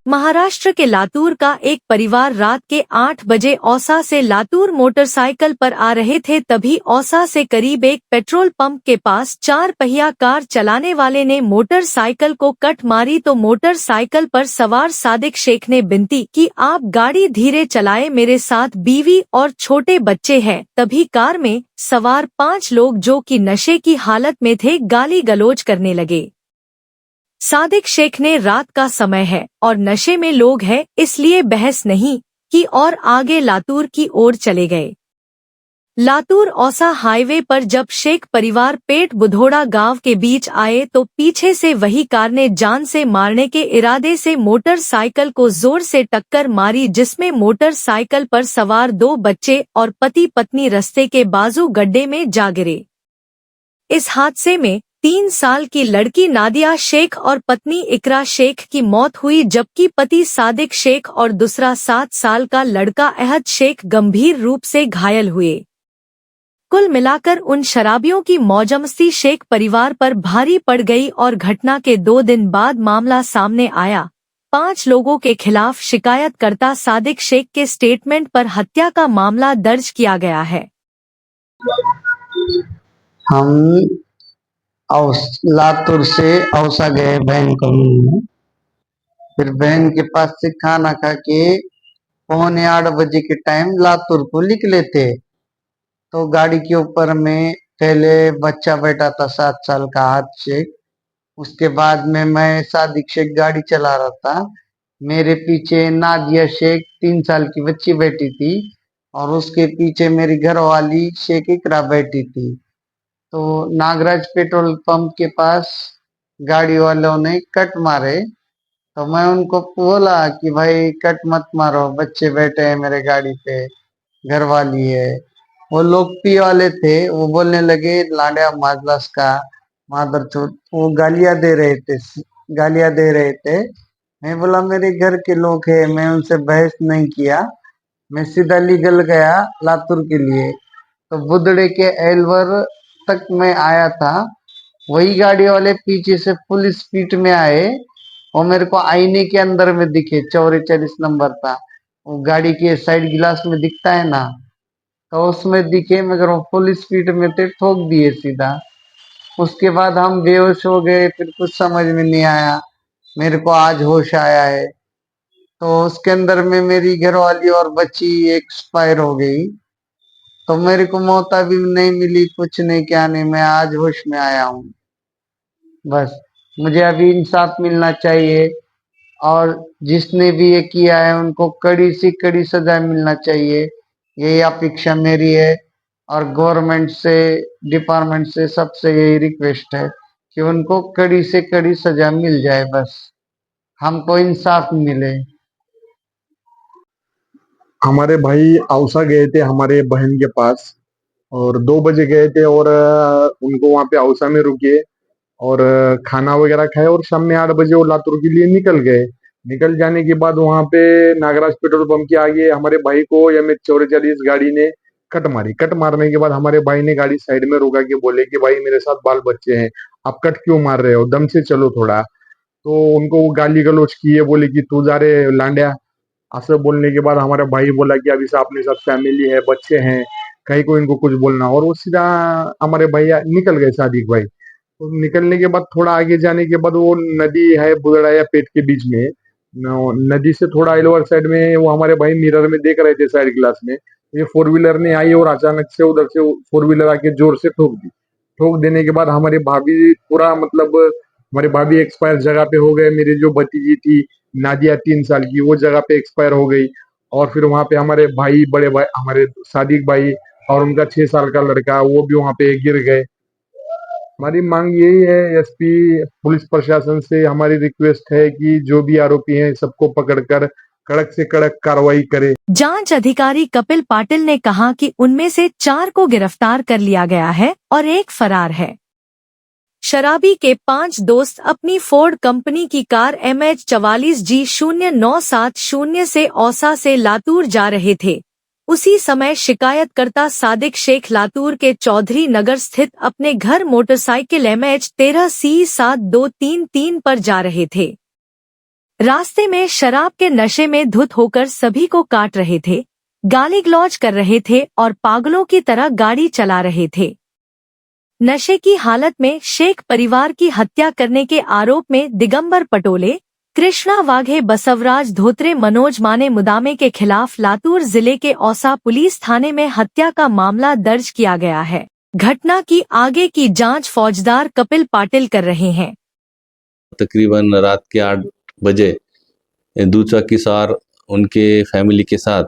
महाराष्ट्र के लातूर का एक परिवार रात के 8 बजे औसा से लातूर मोटरसाइकिल पर आ रहे थे। तभी औसा से करीब एक पेट्रोल पंप के पास 4 पहिया कार चलाने वाले ने मोटरसाइकिल को कट मारी तो मोटरसाइकिल पर सवार सादिक शेख ने विनती की, आप गाड़ी धीरे चलाएं, मेरे साथ बीवी और छोटे बच्चे हैं। तभी कार में सवार 5 लोग जो कि नशे की हालत में थे गाली गलौज करने लगे। सादिक शेख ने रात का समय है और नशे में लोग हैं इसलिए बहस नहीं की और आगे लातूर की ओर चले गए। लातूर औसा हाईवे पर जब शेख परिवार पेट बुधोड़ा गांव के बीच आए तो पीछे से वही कार ने जान से मारने के इरादे से मोटरसाइकिल को जोर से टक्कर मारी, जिसमें मोटरसाइकिल पर सवार 2 बच्चे और पति पत्नी रास्ते के बाजू गड्ढे में जा गिरे। इस हादसे में 3 साल की लड़की नादिया शेख और पत्नी इकरा शेख की मौत हुई, जबकि पति सादिक शेख और दूसरा 7 साल का लड़का अहद शेख गंभीर रूप से घायल हुए। कुल मिलाकर उन शराबियों की मौजमस्ती शेख परिवार पर भारी पड़ गई और घटना के 2 दिन बाद मामला सामने आया। 5 लोगों के खिलाफ शिकायतकर्ता सादिक शेख के स्टेटमेंट पर हत्या का मामला दर्ज किया गया है। हम लातूर से औसा गए बहन को मिलने। फिर बहन के पास से खाना खा के 7:45 के टाइम लातूर को निकले थे। तो गाड़ी के ऊपर में पहले बच्चा बैठा था 7 साल का अहद शेख। उसके बाद में मैं सादिक शेख गाड़ी चला रहा था। मेरे पीछे नादिया शेख 3 साल की बच्ची बैठी थी और उसके पीछे मेरी घरवाली शेख इकरा बैठी थी। तो नागराज पेट्रोल पंप के पास गाड़ी वालों ने कट मारे। तो मैं उनको बोला कि भाई कट मत मारो, बच्चे बैठे हैं मेरे गाड़ी पे, घर वाली है। वो लोग पी वाले थे, वो बोलने लगे लाड्या माजलास का मादरचोद, वो गालियां दे रहे थे। मैं बोला मेरे घर के लोग हैं, मैं उनसे बहस नहीं किया, मैं सीधा निकल गया लातूर के लिए। तो बुधड़े के एलवर तक मैं आया था। वही गाड़ी वाले पीछे से फुल स्पीड में आए और मेरे को आईने के अंदर में दिखे, 44 नंबर था, वो गाड़ी के साइड गिलास में दिखता है ना, तो उसमें दिखे, मगर वो फुल स्पीड में थे, ठोक दिए सीधा। उसके बाद हम बेहोश हो गए, फिर कुछ समझ में नहीं आया। मेरे को आज होश आया है। तो उसके अंदर में मेरी घरवाली और बच्ची एक्सपायर हो गई। तो मेरे को मौत अभी नहीं मिली, कुछ नहीं, क्या नहीं, मैं आज होश में आया हूँ। बस मुझे अभी इंसाफ मिलना चाहिए और जिसने भी ये किया है उनको कड़ी से कड़ी सजा मिलना चाहिए, यही अपेक्षा मेरी है। और गवर्नमेंट से, डिपार्टमेंट से, सबसे यही रिक्वेस्ट है कि उनको कड़ी से कड़ी सजा मिल जाए, बस हमको इंसाफ मिले। हमारे भाई औसा गए थे हमारे बहन के पास और 2 बजे गए थे और उनको वहां पे औसा में रुके और खाना वगैरह खाए और शाम में 8 बजे वो लातूर के लिए निकल गए। निकल जाने के बाद वहां पे नागराज पेट्रोल पंप के आगे हमारे भाई को M/44 गाड़ी ने कट मारी। कट मारने के बाद हमारे भाई ने गाड़ी साइड में रोका के बोले कि भाई मेरे साथ बाल बच्चे हैं, आप कट क्यों मार रहे हो, दम से चलो थोड़ा। तो उनको वो गाली गलौज किए, बोले कि तू जा रे लांडिया। ऐसे बोलने के बाद हमारा भाई बोला कि अभी से अपने साथ फैमिली है, बच्चे हैं, कहीं को इनको कुछ बोलना, और वो सीधा हमारे भैया निकल गए सादिक भाई। तो निकलने के बाद थोड़ा आगे जाने के बाद वो नदी है बुदड़ा या पेट के बीच में, नदी से थोड़ा एलवर साइड में वो हमारे भाई मिरर में देख रहे थे साइड ग्लास में, ये 4 व्हीलर ने आई और अचानक से उधर से 4 व्हीलर आके जोर से ठोक दी। ठोक देने के बाद हमारी भाभी पूरा मतलब हमारी भाभी एक्सपायर जगह पे हो गए। मेरी जो भतीजी थी नादिया 3 साल की, वो जगह पे एक्सपायर हो गई। और फिर वहां पे हमारे भाई, बड़े भाई हमारे सादिक भाई और उनका 6 साल का लड़का, वो भी वहां पे गिर गए। हमारी मांग यही है, एसपी पुलिस प्रशासन से हमारी रिक्वेस्ट है कि जो भी आरोपी हैं सबको पकड़कर कड़क से कड़क कार्रवाई करे। जांच अधिकारी कपिल पाटिल ने कहा कि उनमें से 4 को गिरफ्तार कर लिया गया है और 1 फरार है। शराबी के 5 दोस्त अपनी फोर्ड कंपनी की कार MH44G0970 से औसा से लातूर जा रहे थे। उसी समय शिकायतकर्ता सादिक शेख लातूर के चौधरी नगर स्थित अपने घर मोटरसाइकिल MH13C7233 पर जा रहे थे। रास्ते में शराब के नशे में धुत होकर सभी को काट रहे थे, गाली गलौज कर रहे थे और पागलों की तरह गाड़ी चला रहे थे। नशे की हालत में शेख परिवार की हत्या करने के आरोप में दिगंबर पटोले, कृष्णा वाघे, बसवराज धोत्रे, मनोज माने मुदामे के खिलाफ लातूर जिले के औसा पुलिस थाने में हत्या का मामला दर्ज किया गया है। घटना की आगे की जांच फौजदार कपिल पाटिल कर रहे हैं। तकरीबन रात के 8 बजे दुचाकी सवार उनके फैमिली के साथ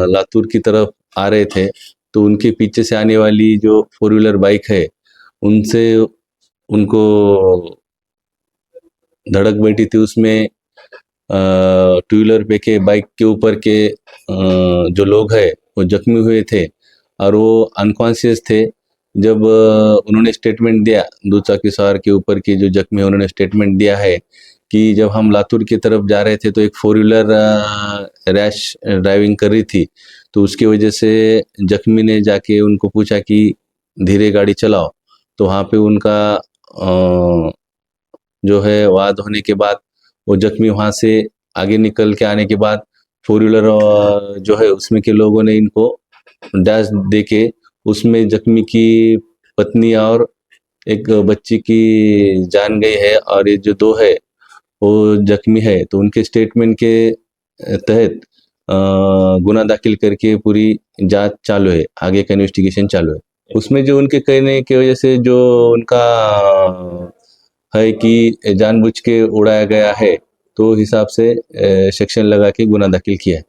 लातूर की तरफ आ रहे थे, तो उनके पीछे से आने वाली जो 4 व्हीलर बाइक है उनसे उनको धड़क बैठी थी। उसमें 2 व्हीलर पे के बाइक के ऊपर के जो लोग हैं वो जख्मी हुए थे और वो अनकॉन्शियस थे। जब उन्होंने स्टेटमेंट दिया, दुचाकी सवार के ऊपर के जो जख्मी, उन्होंने स्टेटमेंट दिया है कि जब हम लातूर की तरफ जा रहे थे तो एक 4 व्हीलर रैश ड्राइविंग कर रही थी, तो उसकी वजह से जख्मी ने जाके उनको पूछा कि धीरे गाड़ी चलाओ, तो वहाँ पे उनका जो है वाद होने के बाद वो जख्मी वहाँ से आगे निकल के आने के बाद 4 व्हीलर जो है उसमें के लोगों ने इनको डैश दे के उसमें जख्मी की पत्नी और एक बच्ची की जान गई है और ये जो 2 है वो जख्मी है। तो उनके स्टेटमेंट के तहत गुना दाखिल करके पूरी जांच चालू है, आगे का इन्वेस्टिगेशन चालू है। उसमें जो उनके कहने की वजह से जो उनका है कि जानबूझ के उड़ाया गया है, तो हिसाब से सेक्शन लगा के गुना दाखिल किया है।